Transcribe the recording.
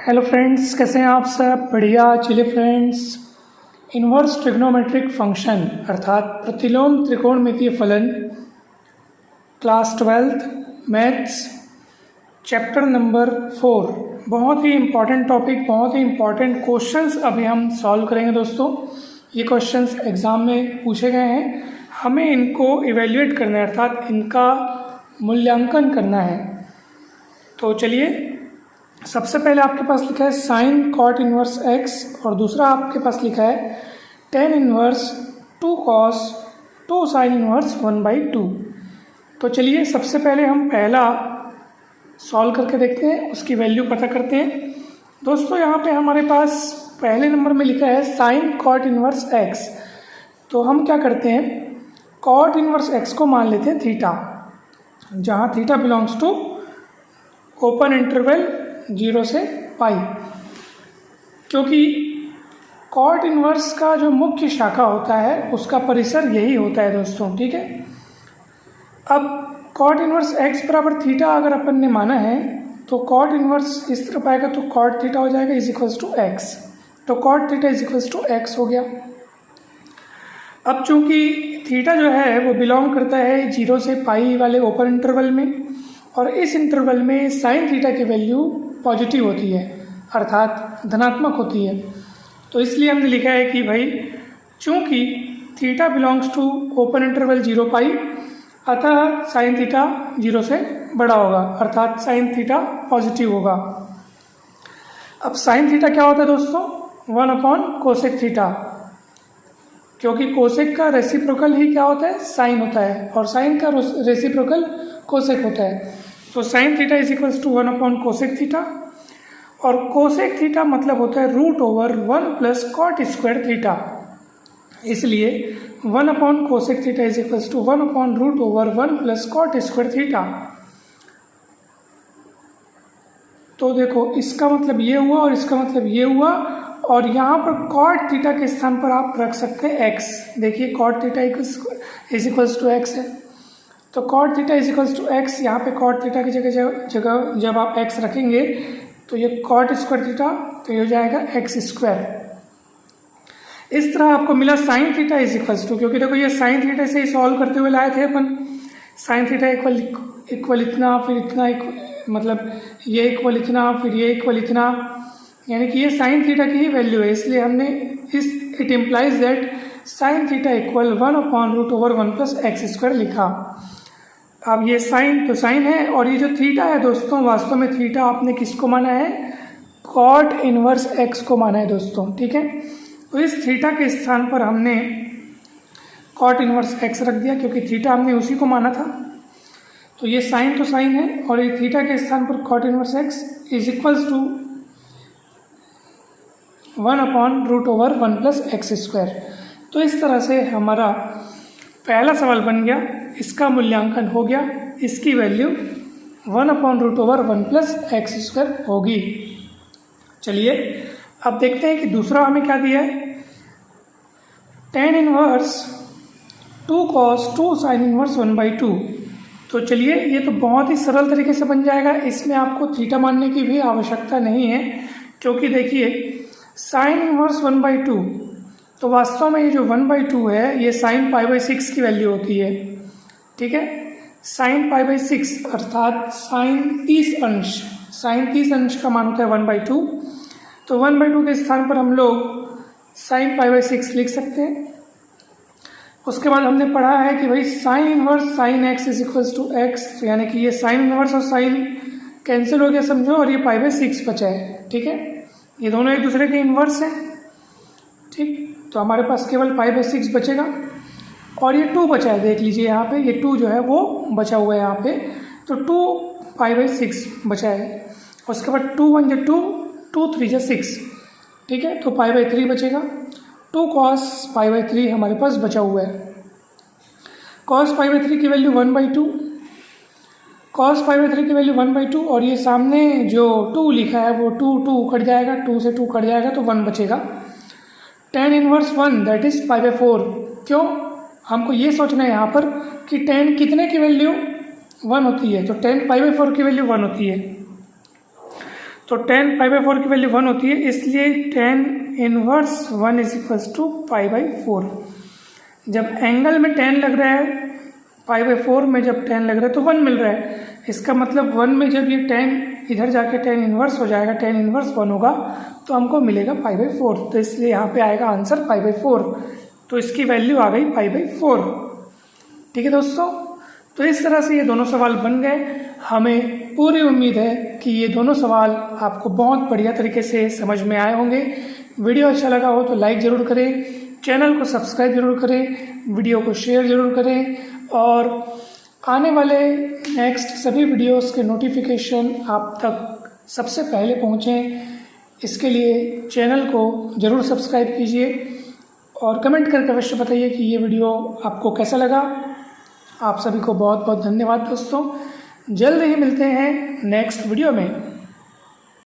Hello friends, कैसे हैं आप सब? बढ़िया। चलिए फ्रेंड्स, इन्वर्स ट्रिग्नोमेट्रिक फंक्शन अर्थात प्रतिलोम त्रिकोणमितीय फलन class 12th maths chapter number 4, बहुत ही इम्पॉर्टेंट टॉपिक, बहुत ही इम्पॉर्टेंट क्वेश्चंस अभी हम सॉल्व करेंगे दोस्तों। ये क्वेश्चंस एग्ज़ाम में पूछे गए हैं, हमें इनको इवेल्युएट करना है अर्थात इनका मूल्यांकन करना है। तो चलिए, सबसे पहले आपके पास लिखा है साइन कॉट इन्वर्स एक्स और दूसरा आपके पास लिखा है tan inverse 2 cos 2 sign inverse 1/2। तो चलिए सबसे पहले हम पहला सॉल्व करके देखते हैं, उसकी वैल्यू पता करते हैं। दोस्तों यहाँ पे हमारे पास पहले नंबर में लिखा है साइन कॉट इन्वर्स एक्स। तो हम क्या करते हैं, कॉट इन्वर्स एक्स को मान लेते हैं थीटा, जहाँ theta belongs to open interval 0 से पाई, क्योंकि कॉट इन्वर्स का जो मुख्य शाखा होता है उसका परिसर यही होता है दोस्तों। ठीक है, अब कॉट इन्वर्स एक्स बराबर थीटा अगर अपन ने माना है तो कॉट इन्वर्स इस तरफ आएगा तो कॉट थीटा हो जाएगा इज इक्वल्स टू एक्स। तो cot theta is equals to x हो गया। अब चूंकि थीटा जो है वो बिलोंग करता है 0 से पाई वाले ओपन इंटरवल में, और इस इंटरवल में साइन थीटा की वैल्यू पॉजिटिव होती है अर्थात धनात्मक होती है। तो इसलिए हमने लिखा है कि भाई चूंकि theta belongs to open interval 0 pi, अतः साइन थीटा 0 से बड़ा होगा अर्थात साइन थीटा पॉजिटिव होगा। अब साइन थीटा क्या होता है दोस्तों? 1 कोसेक थीटा, क्योंकि कोसेक का रेसिप्रोकल ही क्या होता है? साइन होता है, और साइन का रेसिप्रोकल कोसेक होता है। तो sine theta is equals to 1 cosec theta, और कोसेक थीटा मतलब होता है √1 प्लस कॉट स्क्वायर थीटा। इसलिए 1 cosec theta is equals to 1/√1 plus cot square theta. तो देखो, इसका मतलब ये हुआ और इसका मतलब ये हुआ, और यहाँ पर कॉट थीटा के स्थान पर आप रख सकते हैं एक्स। देखिए cot theta is equals to x है, तो cot theta is equals to x. यहाँ पे कॉट थीटा की जगह जब आप एक्स रखेंगे तो ये कॉट स्क्वायर थीटा, तो ये हो जाएगा एक्स स्क्वायर। इस तरह आपको मिला sine theta is equals to, क्योंकि देखो ये साइन थीटा से ही सॉल्व करते हुए लाए थे अपन। साइन थीटा इक्वल इतना, फिर इतना मतलब ये इक्वल इतना, फिर ये इक्वल इतना, यानी कि ये साइन थीटा की ही वैल्यू है। इसलिए हमने it implies that sine theta equal 1/√1 plus x square लिखा। अब ये साइन तो साइन है, और ये जो थीटा है दोस्तों, वास्तव में थीटा आपने किसको माना है? कॉट इन्वर्स एक्स को माना है दोस्तों। ठीक है, तो इस थीटा के स्थान पर हमने कॉट इन्वर्स एक्स रख दिया, क्योंकि थीटा हमने उसी को माना था। तो ये साइन तो साइन है, और ये थीटा के स्थान पर cot inverse x is equals to 1/√1 plus x square. तो इस तरह से हमारा पहला सवाल बन गया, इसका मूल्यांकन हो गया, इसकी वैल्यू 1/√1 प्लस एक्स स्क्वायर होगी। चलिए अब देखते हैं कि दूसरा हमें क्या दिया है। Tan inverse 2 cos 2 sign inverse 1/2। तो चलिए ये तो बहुत ही सरल तरीके से बन जाएगा, इसमें आपको थीटा मानने की भी आवश्यकता नहीं है, क्योंकि देखिए साइन इन्वर्स 1/2, तो वास्तव में ये जो 1/2 है ये साइन π/6 की वैल्यू होती है। ठीक है, साइन π/6 अर्थात साइन 30 अंश का मान होता है 1/2। तो 1/2 के स्थान पर हम लोग साइन π/6 लिख सकते हैं। उसके बाद हमने पढ़ा है कि भाई sine inverse sine x is equals to x, यानी कि ये साइन इन्वर्स और साइन कैंसिल हो गया समझो, और ये π/6 बचा है। ठीक है, ये दोनों एक दूसरे के इन्वर्स हैं। ठीक, तो हमारे पास केवल π/6 बचेगा, और ये 2 बचा है, देख लीजिए यहाँ पे ये 2 जो है वो बचा हुआ है यहाँ पे। तो 2 π/6 बचा है, उसके बाद 2 1 × 2, 2 3 × 6। ठीक है, तो π/3 बचेगा। 2 cos π/3 हमारे पास बचा हुआ है। cos π/3 की वैल्यू 1/2, cos π/3 की वैल्यू 1/2, और ये सामने जो 2 लिखा है वो 2 कट जाएगा, 2 से 2 कट जाएगा तो 1 बचेगा। Tan inverse 1 that is π/4। क्यों? हमको ये सोचना है यहाँ पर कि टेन कितने की वैल्यू 1 होती है, तो टेन π/4 की वैल्यू 1 होती है। तो tan π/4 की वैल्यू 1 होती है, इसलिए tan inverse 1 is equals to π/4। जब एंगल में tan लग रहा है, π/4 में जब tan लग रहा है तो 1 मिल रहा है। इसका मतलब 1 में जब ये tan इधर जाके tan इनवर्स हो जाएगा, tan इनवर्स 1 होगा तो हमको मिलेगा π/4। तो इसलिए यहाँ पे आएगा आंसर π/4। तो इसकी वैल्यू आ गई π/4। ठीक है दोस्तों, तो इस तरह से ये दोनों सवाल बन गए। हमें पूरी उम्मीद है कि ये दोनों सवाल आपको बहुत बढ़िया तरीके से समझ में आए होंगे। वीडियो अच्छा लगा हो तो लाइक ज़रूर करें, चैनल को सब्सक्राइब जरूर करें, वीडियो को शेयर ज़रूर करें और आने वाले नेक्स्ट सभी वीडियोस के नोटिफिकेशन आप तक सबसे पहले पहुँचें, इसके लिए चैनल को ज़रूर सब्सक्राइब कीजिए और कमेंट करके अवश्य बताइए कि ये वीडियो आपको कैसा लगा। आप सभी को बहुत बहुत धन्यवाद दोस्तों। जल्द ही मिलते हैं नेक्स्ट वीडियो में।